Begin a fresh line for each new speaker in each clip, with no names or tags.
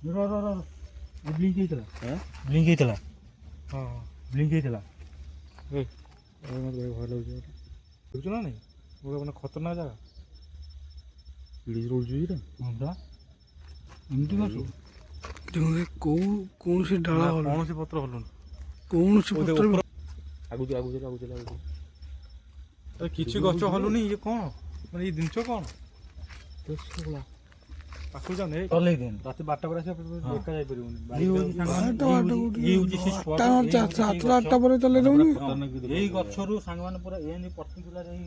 Blink ହେଇଥିଲା blink ହେଇଥିଲା ହଁ ବ୍ଲିଙ୍କ୍ ହେଇଥିଲା। ମୋତେ ଭୟ ଲାଗୁଛି ବୁଝୁଛୁ ନା ନାଇଁ ଗୋଟେ ମାନେ ଖତରନାକ ଜାଗା ରହୁଛି ଏଇଟା ହଁ ପରା ଏମିତି କରୁଛୁ
କୌଣସି ଡାଳ
କୌଣସି ପତ୍ର ହଲୁନି
କୌଣସି ପତ୍ର
ଆଗକୁ କିଛି ଗଛ ହଲୁନି ଇଏ କ'ଣ ମାନେ ଏଇ ଜିନିଷ କ'ଣ ପାଖକୁ ଯାଉନି ଚଲେଇ ଦେନି ରାତି 12ଟା ପରେ ଆସିବା ଏକା ଯାଇପାରିବନି ଏଇ ଗଛରୁ ସାଙ୍ଗମାନେ ପୁରା ଏମିତି ପର୍ଟିକୁଲାର ଏଇ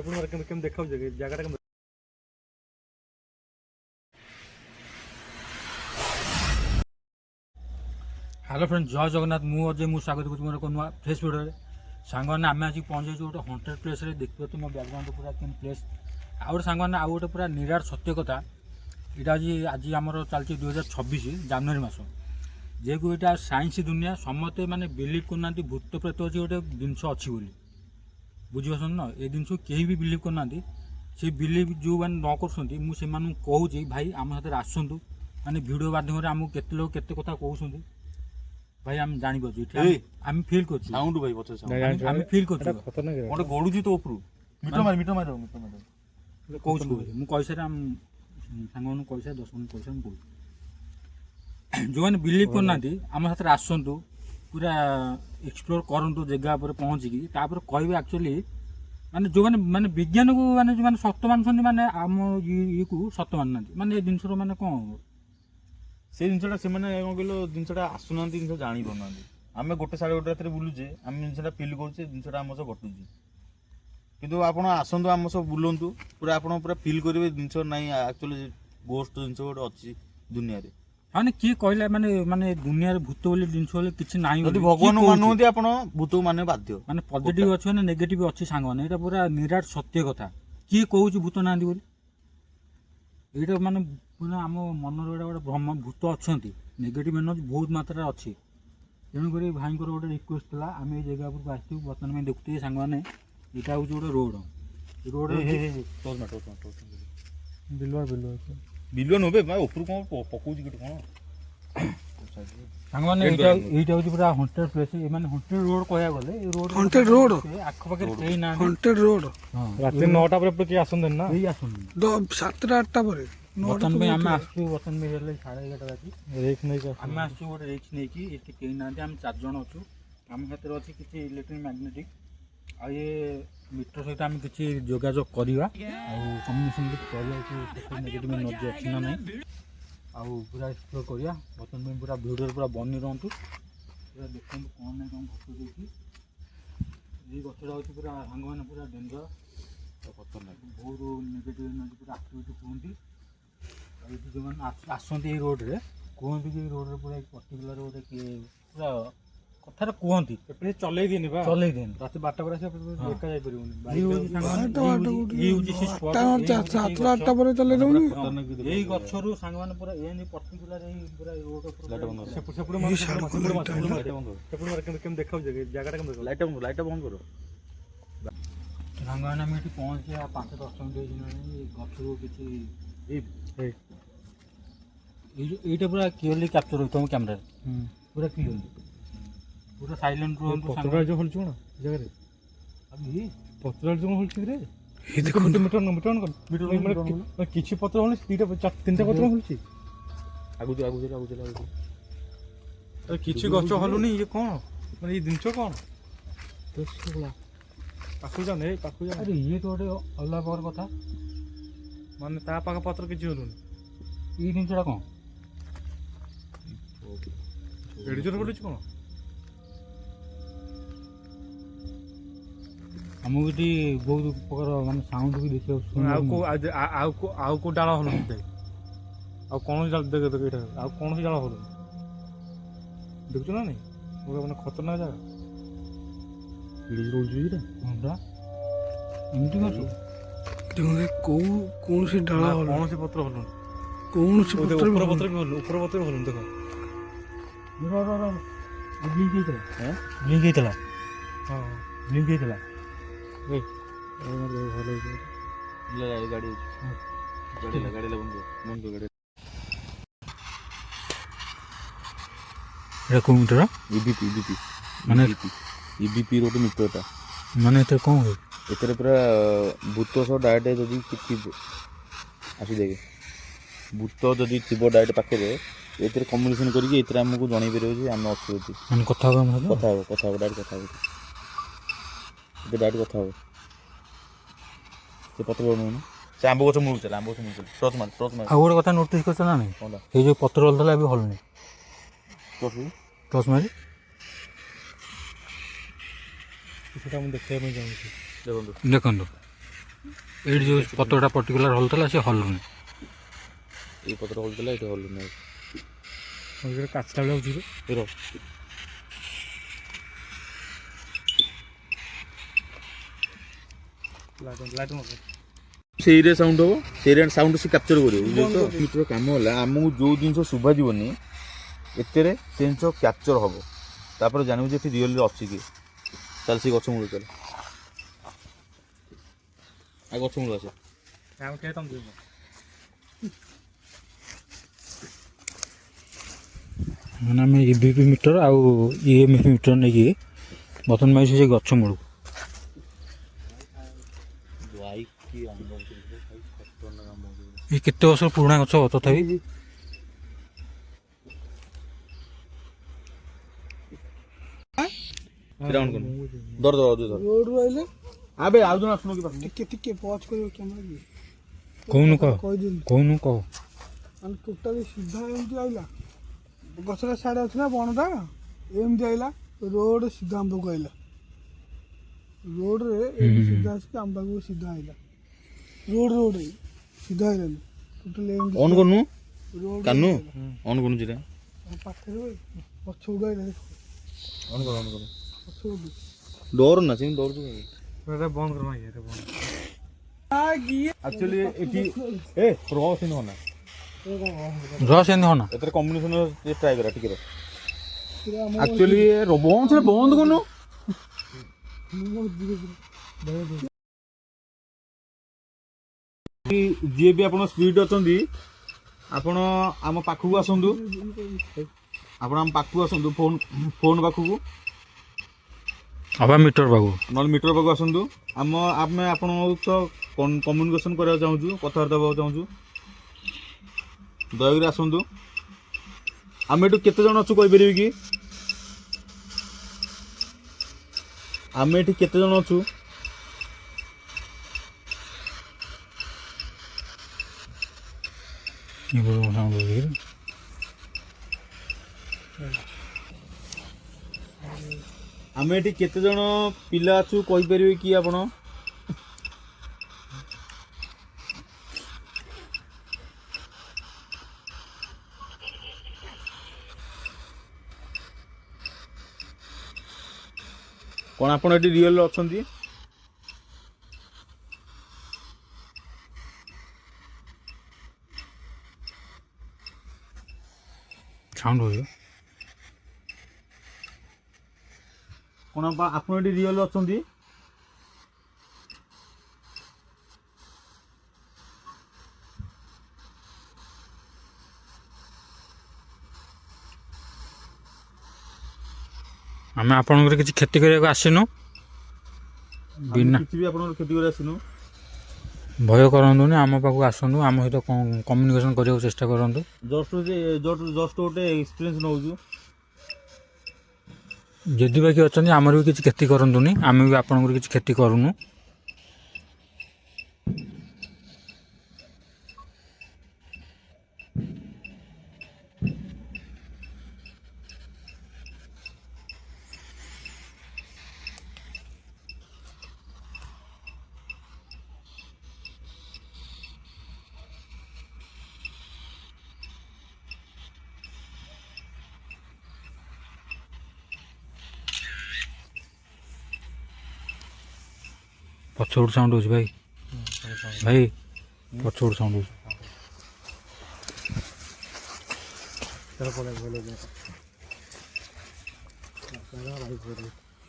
ପୁରା କେମିତି ଦେଖାଉଛି ଜାଗାଟା କେମିତି। ହ୍ୟାଲୋ ଫ୍ରେଣ୍ଡ ଜୟ ଜଗନ୍ନାଥ ମୁଁ ଅଜୟ ମୁଁ ସ୍ୱାଗତ କରୁଛି ମୋର ଏକ ନୂଆ ଫ୍ରେଶ୍ ଭିଡ଼ିଓରେ। ସାଙ୍ଗମାନେ ଆମେ ଆଜି ପହଞ୍ଚିଛୁ ଗୋଟେ ହଣ୍ଟେଡ୍ ପ୍ଲେସ୍ରେ ଦେଖିବ ତୁମ ବ୍ୟାକ୍ଗ୍ରାଉଣ୍ଡ ପୁରା କେମିତି ପ୍ଲେସ୍ ଆଉ ଗୋଟେ ସାଙ୍ଗମାନେ ଆଉ ଗୋଟେ ପୁରା ନିରାଟ ସତ୍ୟ କଥା ଏଇଟା ଆଜି ଆମର ଚାଲିଛି 2026 ଜାନୁଆରୀ ମାସ ଯେହେତୁ ଏଇଟା ସାଇନ୍ସ ଦୁନିଆ ସମସ୍ତେ ମାନେ ବିଲିଭ୍ କରୁନାହାନ୍ତି ଭୂତ ପ୍ରେତ ଅଛି ଗୋଟେ ଜିନିଷ ଅଛି ବୋଲି ବୁଝିପାରୁଛନ୍ତି ନା ଏ ଜିନିଷକୁ କେହି ବି ବିଲିଭ୍ କରୁନାହାନ୍ତି ସେ ବିଲିଭ୍ ଯେଉଁମାନେ ନ କରୁଛନ୍ତି ମୁଁ ସେମାନଙ୍କୁ କହୁଛି ଭାଇ ଆମ ସାଥିରେ ଆସନ୍ତୁ ମାନେ ଭିଡ଼ିଓ ମାଧ୍ୟମରେ ଆମକୁ କେତେ ଲୋକ କେତେ କଥା କହୁଛନ୍ତି ଭାଇ ଆମେ ଜାଣିପାରୁଛୁ ଏଠି ଆମେ ଫିଲ୍ କରୁଛୁ ସାଉଣ୍ଡ ଭାଇ ପଛରେ ଆମେ ଫିଲ୍ କରୁଛୁ ଗୋଟେ ଗଡୁଛି ତ ଉପରୁ ମିଟର ମାର କହୁଛୁ ମୁଁ କହିସାରେ ଆମ ସାଙ୍ଗମାନଙ୍କୁ କହିସାରେ 10 ମିନିଟ୍ କହିସାରେ ମୁଁ କହୁଛି ଯେଉଁମାନେ ବିଲିଭ୍ କରୁନାହାନ୍ତି ଆମ ସାଥିରେ ଆସନ୍ତୁ ପୁରା ଏକ୍ସପ୍ଲୋର କରନ୍ତୁ ଜାଗା ଉପରେ ପହଞ୍ଚିକି ତାପରେ କହିବେ ଆକ୍ଚୁଆଲି ମାନେ ଯେଉଁମାନେ ମାନେ ବିଜ୍ଞାନକୁ ମାନେ ଯେଉଁମାନେ ସତ ମାନୁଛନ୍ତି ମାନେ ଆମ ଇଏକୁ ସତ ମାନୁନାହାନ୍ତି ମାନେ ଏ ଜିନିଷର ମାନେ କ'ଣ
ସେ ଜିନିଷଟା ସେମାନେ କ'ଣ କହିଲ ଜିନିଷଟା ଆସୁନାହାନ୍ତି ଜିନିଷ ଜାଣିପାରୁନାହାନ୍ତି ଆମେ ଗୋଟେ ସାଢ଼େ ଗୋଟେ ରାତିରେ ବୁଲୁଛେ ଆମେ ଜିନିଷଟା ଫିଲ୍ କରୁଛେ ଜିନିଷଟା ଆମ ସହ ଘଟୁଛି କିନ୍ତୁ ଆପଣ ଆସନ୍ତୁ ଆମ ସହ ବୁଲନ୍ତୁ ପୁରା ଆପଣ ପୁରା ଫିଲ୍ କରିବେ ଜିନିଷ ନାହିଁ ଆକ୍ଚୁଆଲି ଗୋଷ୍ଟ ଜିନିଷ ଗୋଟେ ଅଛି ଦୁନିଆରେ
ମାନେ କିଏ କହିଲା ମାନେ ମାନେ ଦୁନିଆରେ ଭୂତ ବୋଲି ଜିନିଷ ବୋଲି କିଛି ନାହିଁ
ଯଦି ଭଗବାନଙ୍କୁ ମାନୁଛନ୍ତି ଆପଣ ଭୂତକୁ ମାନିବା ବାଧ୍ୟ
ମାନେ ପଜିଟିଭ୍ ଅଛି ମାନେ ନେଗେଟିଭ୍ ଅଛି ସାଙ୍ଗମାନେ ଏଇଟା ପୁରା ନିରାଟ ସତ୍ୟ କଥା କିଏ କହୁଛି ଭୂତ ନାହାନ୍ତି ବୋଲି ଏଇଟା ମାନେ ମାନେ ଆମ ମନରେ ଗୋଟେ ଭ୍ରମ ଭୂତ ଅଛନ୍ତି ନେଗେଟିଭ୍ ଏନର୍ଜି ବହୁତ ମାତ୍ରାରେ ଅଛି ତେଣୁକରି ଭାଇଙ୍କର ଗୋଟେ ରିକ୍ୱେଷ୍ଟ ଥିଲା ଆମେ ଏଇ ଜାଗା ଉପରକୁ ଆସିଛୁ ବର୍ତ୍ତମାନ ଆମେ ଦେଖୁଥିବେ ସାଙ୍ଗମାନେ ଏଇଟା ହେଉଛି ଗୋଟେ ରୋଡ଼
ବିଲୁଆ ନବେ ଉପରୁ କ'ଣ ପକଉଛି ଗୋଟେ କ'ଣ
ସାଙ୍ଗମାନେ ଏଇଟା ହେଉଛି ପୁରା ହଣ୍ଟେଡ୍ ପ୍ଲେସ୍ ଏମାନେ ହଣ୍ଟେଡ୍ ରୋଡ଼ କହିବାକୁ ଗଲେ ଏଇ ରୋଡ଼
ହଣ୍ଟେଡ୍ ରୋଡ଼
ଆଖପାଖରେ କେହି ନାହାନ୍ତି
ହଣ୍ଟେଡ୍ ରୋଡ଼
ରାତି 9ଟା ପରେ କେହି ଆସନ୍ତିନି ନା କେହି ଆସନ୍ତି
7ଟା 8ଟା ପରେ
ବର୍ତ୍ତମାନ ପାଇଁ ଆମେ ଆସିଛୁ ବର୍ତ୍ତମାନ ପାଇଁ ହେଲେ 11:30 ରାତି ରିକ୍ସ ନେଇକି ଆମେ ଆସିଛୁ ଗୋଟେ ରିକ୍ସ ନେଇକି ଏଠି କେହି ନାହାନ୍ତି ଆମେ 4 ଜଣ ଅଛୁ ଆମ ହାତରେ ଅଛି କିଛି ଇଲେକ୍ଟ୍ରିକ୍ ମ୍ୟାଗ୍ନେଟିକ୍ ଆଉ ଏ ମିଟର ସହିତ ଆମେ କିଛି ଯୋଗାଯୋଗ କରିବା ଆଉ କମ୍ୟୁନିକେସନ୍ କିଛି କରିବା କି ନେଗେଟିଭ୍ ଏନର୍ଜି ଅଛି ନା ନାହିଁ ଆଉ ପୁରା ଏକ୍ସପ୍ଲୋର କରିବା ବର୍ତ୍ତମାନ ପାଇଁ ପୁରା ଭିଡ଼ିଓରେ ପୁରା ବନି ରୁହନ୍ତୁ ପୁରା ଦେଖନ୍ତୁ କ'ଣ ନାହିଁ କ'ଣ ଘଟୁଛି ଏଠି ଏଇ ଗଛଟା ହେଉଛି ପୁରା ସାଙ୍ଗମାନେ ପୁରା ଡେଞ୍ଜର ଖତରନାକ ବହୁତ ନେଗେଟିଭ୍ ଏନର୍ଜି ପୁରା ଆକ୍ଟିଭିଟି କୁହନ୍ତି ଆଉ ଏଠି ଯେଉଁମାନେ ଆସନ୍ତି ଏଇ ରୋଡ଼ରେ କୁହନ୍ତି କି ଏଇ ରୋଡ଼ରେ ପୁରା ପର୍ଟିକୁଲାର ଗୋଟେ କିଏ ପୁରା କଥାରେ କୁହନ୍ତି ଏପଟେ ଚଲେଇ ଦିଏନି ବା ଚଲେଇ ଦିଏନି ରାତି 12ଟା ପରେ ଆସିବା ଏକା ଯାଇପାରିବନି ଏଇ ଗଛରୁ ସାଙ୍ଗମାନେ ପୁରା ଏମିତି ପର୍ଟିକୁଲାର ଏଇ ପୁରା ରୋଡ଼ କେମିତି ଦେଖାଉଛି ଜାଗାଟା କେମିତି
ଲାଇଟ୍ ବନ୍ଦ କର
ସାଙ୍ଗମାନେ ଆମେ ଏଠି ପହଞ୍ଚିବା 5-10 ମିନିଟ୍ ହେଇଯିଲାଣି ଏଇ ଗଛରୁ କିଛି ଏଇଟା ପୁରା କ୍ଲିୟରଲି କ୍ୟାପଚର ହେଉଛି ତମ କ୍ୟାମେରାରେ ପୁରା କ୍ଲିୟରଲି ପୁରା ସାଇଲେଣ୍ଟ ରୁହନ୍ତୁ ପତ୍ର ଯେଉଁ ହଲୁଛି କ'ଣ ଜାଗାରେ ପତ୍ର ଯେଉଁ ହଲୁଛି ରେ କିଛି ପତ୍ର ହଲୁଛି 3ଟା ପତ୍ର ହଲୁଛି
ଆଗକୁ
କିଛି ଗଛ ହଲୁନି ଇଏ କ'ଣ ମାନେ ଏଇ ଜିନିଷ କ'ଣ ପାଖକୁ ଯାଉନି ପାଖକୁ ଯାଉ ଆରେ ଇଏ ତ ଗୋଟେ ଅଲଗା ପ୍ରକାର କଥା ମାନେ ତା ପାଖ ପତ୍ର କିଛି ହଲୁନି ଏଇ ଜିନିଷଟା କ'ଣ ଏଡି ଜୋର ହଲୁଛି କ'ଣ ଆମକୁ ଏଠି ବହୁତ ପ୍ରକାର ମାନେ ସାଉଣ୍ଡ ବି ଦେଖିବାକୁ ଆଉ କେଉଁ ଡାଳ ହଲୁନି ଆଉ କୌଣସି ଡାଳ ଦେଖ ଏଇଟା ଆଉ କୌଣସି ଡାଳ ହଲୁନି ଦେଖୁଛୁ ନା ନାଇଁ ଗୋଟେ ମାନେ ଖତରନାକ ଜାଗା ଏମିତି କରୁଛୁ
କୌଣସି ଡାଳ
କୌଣସି ପତ୍ର ହଲୁନି
କୌଣସି
ଉପର ପତ୍ର ବି ହଲୁନି ଦେଖ ବ୍ଲିଙ୍କ୍ ହେଇଥିଲା ହଁ ବ୍ଲିଙ୍କ୍ ହେଇଥିଲା
ଗାଡ଼ି ଗାଡ଼ି ବନ୍ଦ ଗାଡ଼ି
ଏଇଟା କେଉଁ ମିଟର
ଇବିପି
ମାନେ
ଇବିପି ଗୋଟେ ମିଟରଟା
ମାନେ ଏଥିରେ କ'ଣ ହୁଏ?
ଏଥିରେ ପୁରା ଭୂତ ସହ ଡାଇରେକ୍ଟ ଯଦି ଥିବ ଆସି ଦେଖେ ଭୂତ ଯଦି ଥିବ ଡାଇରେକ୍ଟ ପାଖରେ ଏଥିରେ କମ୍ୟୁନିକେସନ୍ କରିକି ଏଥିରେ ଆମକୁ ଜଣାଇ ପାରିବ ଯେ ଆମେ ଅଛୁ ଏଠି।
ମାନେ କଥା ହେବ ଆମ ସହିତ?
କଥା ହେବ ଡାଇରେକ୍ଟ କଥା ହେବ ଏଠି ଡାଇରେକ୍ଟ କଥା ହେବ। ସେ ପତ୍ର ନେଉନ ସେ ଆମ୍ବ ଗଛ ମୂଳକୁ ଚାଲେ ଟର୍ଚ୍ଚ ମାର
ଆଉ ଗୋଟେ କଥା ନୋଟିସ୍ କରିଛ ନା ନାହିଁ?
କ'ଣଟା
ଏଇ ଯେଉଁ ପତ୍ର ହଲୁଥିଲା ଏବେ ହଲୁନି। ଟର୍ଚ୍ଚ ମାରି
ସେଟା ମୁଁ ଦେଖିବା ପାଇଁ ଚାହୁଁଛି।
ଦେଖନ୍ତୁ ଏଇଠି ଯେଉଁ ପତ୍ରଟା ପର୍ଟିକୁଲାର ହଲୁଥିଲା ସେ ହଲୁନି।
ଏଇ ପତ୍ର ହଲୁଥିଲା ଏଠି ହଲୁନି
କାଚଟା ଯାଉଛି
ର ସେଇରେ ସାଉଣ୍ଡ ହେବ ସେଇରେ ସାଉଣ୍ଡ ସେ କ୍ୟାପଚର କରିବ ବୁଝିଲ ତ। ମିଟର କାମ ହେଲା ଆମକୁ ଯେଉଁ ଜିନିଷ ଶୁଭାଯିବନି ଏଥିରେ ସେ ଜିନିଷ କ୍ୟାପଚର ହେବ ତାପରେ ଜାଣିବୁ ଯେ ଏଠି ରିଅଲରେ ଅଛି କି। ଚାଲେ ସେ ଗଛ ମୂଳ ଚାଲେ ଆଉ ଗଛ ମୂଳ ଆସେ
ମାନେ ଆମେ ଇଭିପି ମିଟର ଆଉ ଇଏମଏଫ ମିଟର ନେଇକି ବର୍ତ୍ତମାନ ପାଇଛୁ ସେ ଗଛ ମୂଳକୁ। ଏ କେତେ ବର୍ଷ ପୁରୁଣା ଗଛ ତଥାପି
ରୋଡରୁ ଆଇଲେ
ଆବେ ଆଉ ଜଣ ଆସୁନ କି ପାଖକୁ
ଟିକେ ଟିକେ ପଜ କରିବ କ୍ୟାମେରା କି
କହୁନୁ କହ
କହିଦେଲି
କହୁନୁ କହ।
ମାନେ ଟୋଟାଲି ସିଧା ଏମିତି ଆଇଲା ଗଛଟା ସାଡ଼େ ଅଛି ନା ବଣଟା ଏମିତି ଆଇଲା ରୋଡ ସିଧା ଆମ ପାଖକୁ ଆଇଲା ରୋଡରେ ଏମିତି ସିଧା ଆସିକି ଆମ ପାଖକୁ ସିଧା ଆଇଲା ରୋଡରେ ସିଧା ଆଇଲାନି ଟୋଟାଲି ଏମିତି
ଅନ୍ କରୁନୁ
ରୋଡ
କାନୁ ଅନ୍ କରୁନୁ ସେଟା
ପାଖରେ ପଛ ଉଡୁ ଆଇଲା
ଅନ୍ କର
ପଛ ଉଡୁ
ଡର ନା ସେମିତି ଡରୁଛୁ କାହିଁକି?
ବନ୍ଦ କର ବନ୍ଦ
ଆକ୍ଚୁଆଲି ଏଠି ଏ ର ସେମିତି ହନା
ରସ୍ ଏମିତି ହନା
ଏଥିରେ କମ୍ବିନେସନ୍ ଟ୍ରାଏ କର ଟିକେ ଆକ୍ଚୁଆଲି ବନ୍ଦ ସେଟା ବନ୍ଦ କରୁନୁ ଯିଏ ବି ଆପଣ ସ୍ପିଡ୍ ଅଛନ୍ତି ଆପଣ ଆମ ପାଖକୁ ଆସନ୍ତୁ ଆପଣ ଆମ ପାଖକୁ ଆସନ୍ତୁ ଫୋନ୍ ପାଖକୁ
ଅବା ମିଟର ପାଖକୁ
ନହେଲେ ମିଟର ପାଖକୁ ଆସନ୍ତୁ ଆମେ ଆପଣଙ୍କ ସହ କମ୍ୟୁନିକେସନ୍ କରିବାକୁ ଚାହୁଁଛୁ କଥାବାର୍ତ୍ତା ହେବାକୁ ଚାହୁଁଛୁ ଦୟାକରି ଆସନ୍ତୁ। ଆମେ ଏଠୁ କେତେ ଜଣ ଅଛୁ କହିପାରିବେ କି? ଆମେ ଏଠି କେତେ ଜଣ ଅଛୁ? ଆମେ ଏଠି କେତେ ଜଣ ପିଲା ଅଛୁ କହିପାରିବେ କି ଆପଣ? କ'ଣ ଆପଣ ଏଠି ରିଅଲ୍ ଅଛନ୍ତି?
ସାଉଣ୍ଡ ହଉଛି
କ'ଣ ଆପଣ ଏଠି ରିଅଲ୍ ଅଛନ୍ତି?
ଆମେ ଆପଣଙ୍କର କିଛି କ୍ଷତି କରିବାକୁ ଆସିନୁ ବିନା
କିଛି ବି ଆପଣଙ୍କର କ୍ଷତି କରି ଆସିନୁ
ଭୟ କରନ୍ତୁନି ଆମ ପାଖକୁ ଆସନ୍ତୁ ଆମ ସହିତ କମ୍ୟୁନିକେସନ୍ କରିବାକୁ ଚେଷ୍ଟା କରନ୍ତୁ।
ଜଷ୍ଟ ଗୋଟେ ଏକ୍ସପିରିଏନ୍ସ ନେଉଛୁ
ଯଦି ବାକି ଅଛନ୍ତି ଆମର ବି କିଛି କ୍ଷତି କରନ୍ତୁନି ଆମେ ବି ଆପଣଙ୍କର କିଛି କ୍ଷତି କରୁନୁ। ପଛପଟୁ ସାଉଣ୍ଡ ହେଉଛି ଭାଇ ଭାଇ ପଛପଟୁ ସାଉଣ୍ଡ ହେଉଛି।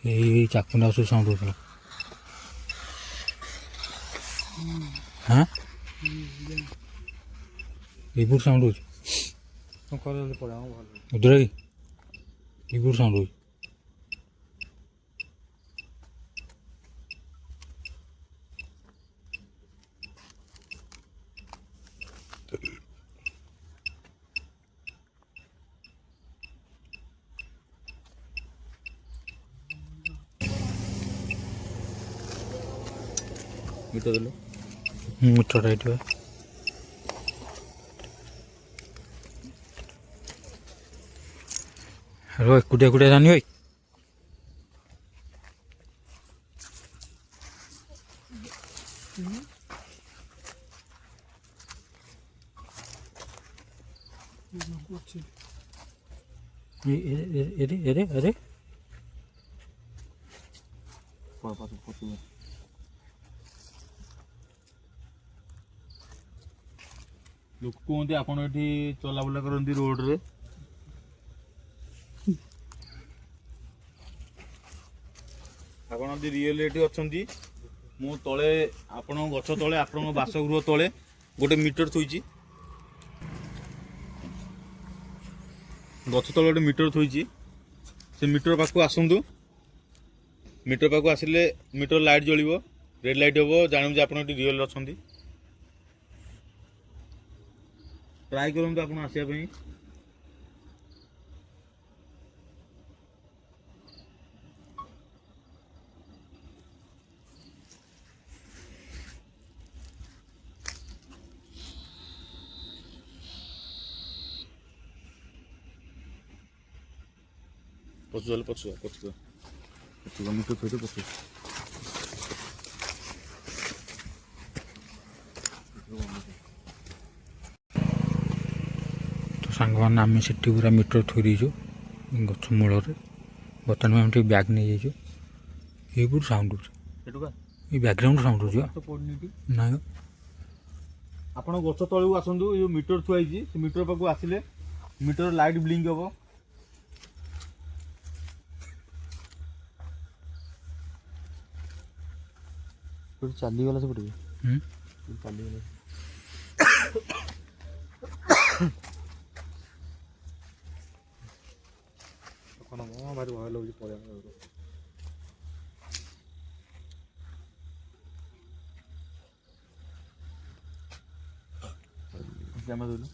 ଏଇ ଚାକୁଣ୍ଡା ସବୁ ସାଉଣ୍ଡ ହେଉଥିଲା ହଁ ରିବୁଟ୍ ସାଉଣ୍ଡ ହେଉଛି ଉଧର କି ରିବୁଟ୍ ସାଉଣ୍ଡ ହେଉଛି।
ମିଟର ଦେଲେ
ମିଟରଟା ଏଇଠି ବା। रो एकुटिया एकुटिया जानी भाई
ଅଛି
अरे अरे अरे
ଲୋକ କୁହନ୍ତି ଆପଣ ଏଠି ଚଲାବୁଲା କରନ୍ତି ରୋଡରେ, ଆପଣ ଯଦି ରିଏଲ ଏଠି ଅଛନ୍ତି, ମୁଁ ତଳେ ଆପଣଙ୍କ ଗଛ ତଳେ ଆପଣଙ୍କ ବାସଗୃହ ତଳେ ଗୋଟେ ମିଟର ଥୋଇଛି, ଗଛ ତଳେ ଗୋଟେ ମିଟର ଥୋଇଛି। ସେ ମିଟର ପାଖକୁ ଆସନ୍ତୁ, ମିଟର ପାଖକୁ ଆସିଲେ ମିଟର ଲାଇଟ୍ ଜଳିବ, ରେଡ୍ ଲାଇଟ୍ ହେବ, ଜାଣିବୁ ଯେ ଆପଣ ଏଠି ରିଏଲ ଅଛନ୍ତି। ट्राई करନ୍ତୁ ଆପଣ ଆସିବା ପାଇଁ। ପଛୁଆ ମିଟର ଥୋଇଦେ ପଛୁଆ।
ସାଙ୍ଗମାନେ ଆମେ ସେଠି ପୁରା ମିଟର ଥୋଇ ଦେଇଛୁ ଗଛ ମୂଳରେ। ବର୍ତ୍ତମାନ ଆମେ ଟିକେ ବ୍ୟାଗ୍ ନେଇଯାଇଛୁ। ଏଇପଟୁ ସାଉଣ୍ଡ ହେଉଛି, ଏଇ ବ୍ୟାକ୍ଗ୍ରାଉଣ୍ଡ ସାଉଣ୍ଡ ହେଉଛି ନାଇଁ।
ଆପଣ ଗଛ ତଳକୁ ଆସନ୍ତୁ, ଏ ଯେଉଁ ମିଟର ଥୁଆ ହେଇଛି ସେ ମିଟର ପାଖକୁ ଆସିଲେ ମିଟର ଲାଇଟ୍ ବ୍ଲିଙ୍କ ହେବ। ଚାଲିଗଲା ସେପଟେ ଚାଲିଗଲା। ଭାରି ଭୟ ଲାଗୁଛି ପଳେଇବା। କ୍ୟାମେରା ଧରିଲୁ।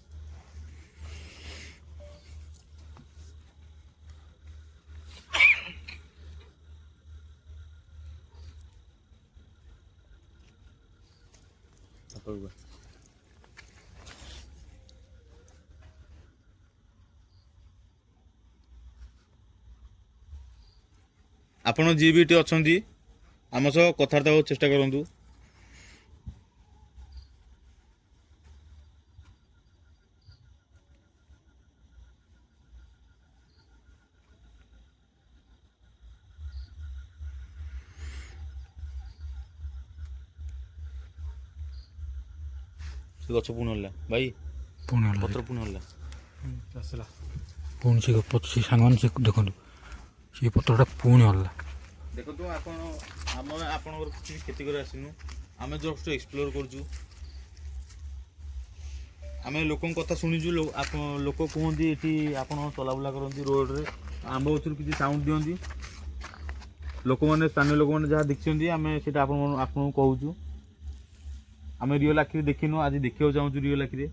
ଆପଣ ଯିଏ ବି ଏଠି ଅଛନ୍ତି ଆମ ସହ କଥାବାର୍ତ୍ତା ହେବାକୁ ଚେଷ୍ଟା କରନ୍ତୁ। ସେ ଗଛ ପୁଣି ହଲା ଭାଇ,
ପୁଣି ହଲା
ପତ୍ର ପୁଣି ହଲା
ଆସିଲା ପୁଣି ସେ ସାଙ୍ଗମାନେ ସେ ଦେଖନ୍ତୁ ସେ ପତ୍ରଟା ପୁଣି ହଲା।
ଦେଖନ୍ତୁ ଆପଣ ଆମେ ଆପଣଙ୍କର କିଛି କ୍ଷତି କରି ଆସିନୁ, ଆମେ ଜଷ୍ଟ ଏକ୍ସପ୍ଲୋର କରୁଛୁ। ଆମେ ଲୋକଙ୍କ କଥା ଶୁଣିଛୁ, ଲୋକ କୁହନ୍ତି ଏଠି ଆପଣ ଚଲାବୁଲା କରନ୍ତି ରୋଡ଼ରେ, ଆମ୍ବ ଗଛରୁ କିଛି ସାଉଣ୍ଡ ଦିଅନ୍ତି। ଲୋକମାନେ ସ୍ଥାନୀୟ ଲୋକମାନେ ଯାହା ଦେଖିଛନ୍ତି ଆମେ ସେଇଟା ଆପଣଙ୍କୁ କହୁଛୁ। ଆମେ ରିଅଲ ଆଖିରେ ଦେଖିନୁ, ଆଜି ଦେଖିବାକୁ ଚାହୁଁଛୁ ରିଅଲ ଆଖିରେ।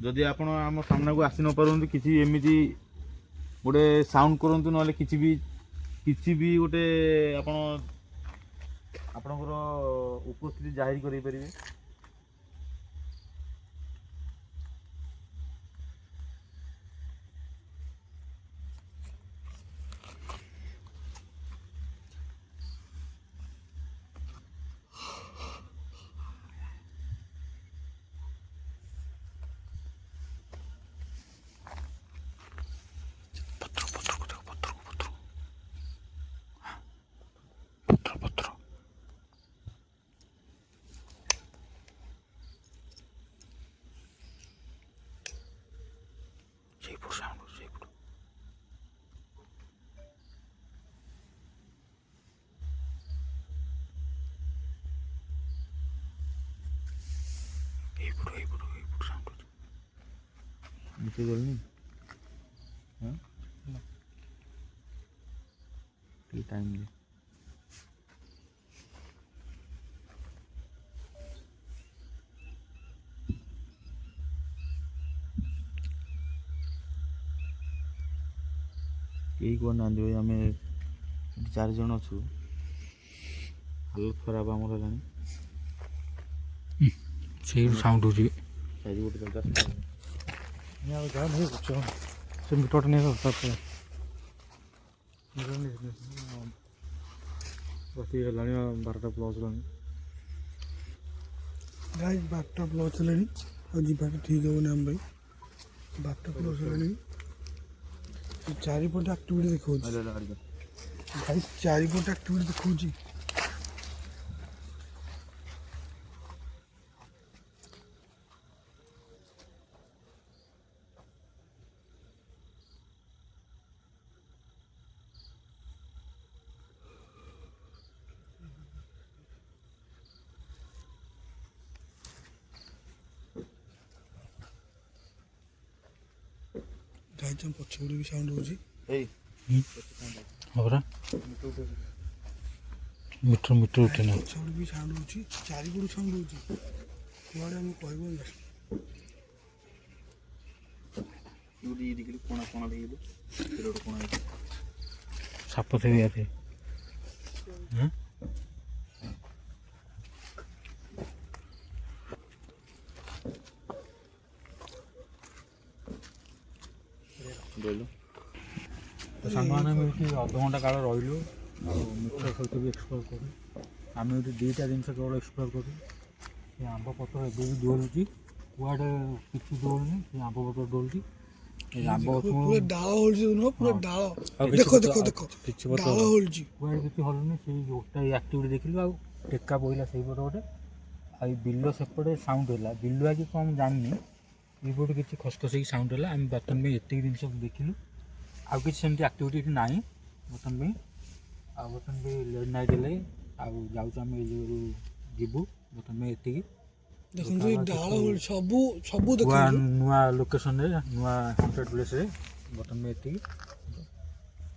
ଯଦି ଆପଣ ଆମ ସାମ୍ନାକୁ ଆସି ନ ପାରନ୍ତି, କିଛି ଏମିତି ଗୋଟେ ସାଉଣ୍ଡ କରନ୍ତୁ, ନହେଲେ କିଛି ବି ଗୋଟେ ଆପଣଙ୍କର ଉପସ୍ଥିତି ଜାହିର କରିପାରିବେ। मिसे गलनी हां टाइम दे यही करना भाई आम 4 जन अच्छु हालत खराब आमर है
ସେଇ ସାଉଣ୍ଡ ହେଉଛି
ଚାରି ଗୋଟେ ଦରକାର
ଯାହା ନେଇ କରୁଛ ସେ ମିଟରଟା ନେଇ ତାପରେ ରାତି ହେଲାଣି 12ଟା ପ୍ଲସ୍ ହେଲାଣି
ଗାଈ 12ଟା ପ୍ଲସ୍ ହେଲାଣି ଆଉ ଯିବାଟା ଠିକ୍ ହେବନି ଆମ ପାଇଁ 12ଟା ପ୍ଲସ୍ ହେଲାଣି ଚାରିପଟେ ଆକ୍ଟିଭିଟି ଦେଖାଉଛି ଭାଇ ଚାରିପଟେ ଆକ୍ଟିଭିଟି ଦେଖାଉଛି ଗାଈ ପଛପଟେ ବି ସାଉଣ୍ଡ ହେଉଛି
ହବରା ମିଟର ଉଠେ ନା
ପଛପଟେ ବି ସାଉଣ୍ଡ ହେଉଛି ଚାରିପଟୁ ସାଉଣ୍ଡ ହେଉଛି କୁଆଡ଼େ ଆମେ କହିବୁ ନା
ସାପ ଥିବେ ଆରେ ସାଙ୍ଗମାନେ ଆମେ ଏଠି ଅଧଘଣ୍ଟା କାଳ ରହିଲୁ ଆଉ ମିତ୍ର ସହିତ ବି ଏକ୍ସପ୍ଲୋର୍ କରୁ ଆମେ ଏଠି ଦୁଇଟା ଜିନିଷ କେବଳ ଏକ୍ସପ୍ଲୋର୍ କରୁ ସେ ଆମ୍ବ ପତ୍ର ଏବେ ବି ଦୋଳୁଛି କୁଆଡ଼େ କିଛି ଦୋଳୁନି ସେ ଆମ୍ବ ପତ୍ର ଦୋଳୁଛି ଆମ୍ବ
ପୁରା ଡାଳ ହଳୁଛି ନୁହଁ ପୁରା ଡାଳ ଦେଖ ଦେଖ ଦେଖ
କିଛି
ଡାଳ ହଳୁଛି
କୁଆଡ଼େ କିଛି ହଲୁନି ସେଇ ଗୋଟେ ଆକ୍ଟିଭିଟି ଦେଖିଲୁ ଆଉ ଟେକା ପଇଲା ସେଇପଟେ ଗୋଟେ ଆଉ ବିଲ ସେପଟେ ସାଉଣ୍ଡ ହେଲା ବିଲ ଆଜି କ'ଣ ମୁଁ ଜାଣିନି ଏଇପଟେ କିଛି ଖସଖସ ହେଇକି ସାଉଣ୍ଡ ହେଲା ଆମେ ବର୍ତ୍ତମାନ ପାଇଁ ଏତିକି ଜିନିଷ ଦେଖିଲୁ ଆଉ କିଛି ସେମିତି ଆକ୍ଟିଭିଟି ଏଠି ନାହିଁ ବର୍ତ୍ତମାନ ପାଇଁ ଆଉ ବର୍ତ୍ତମାନ ବି ଲେଟ୍ ନାଇଟ୍ ହେଲେ ଆଉ ଯାଉଛୁ ଆମେ ଏଇ ଯୋଉ ଯିବୁ ବର୍ତ୍ତମାନ ପାଇଁ ଏତିକି
ଦେଖନ୍ତୁ ଏଇ ଡାଳ ହଳୁଛି ସବୁ
ନୂଆ
ଦେଖନ୍ତୁ
ନୂଆ ଲୋକେସନରେ ନୂଆ ହଣ୍ଟେଡ୍ ପ୍ଲେସ୍ରେ ବର୍ତ୍ତମାନ ପାଇଁ ଏତିକି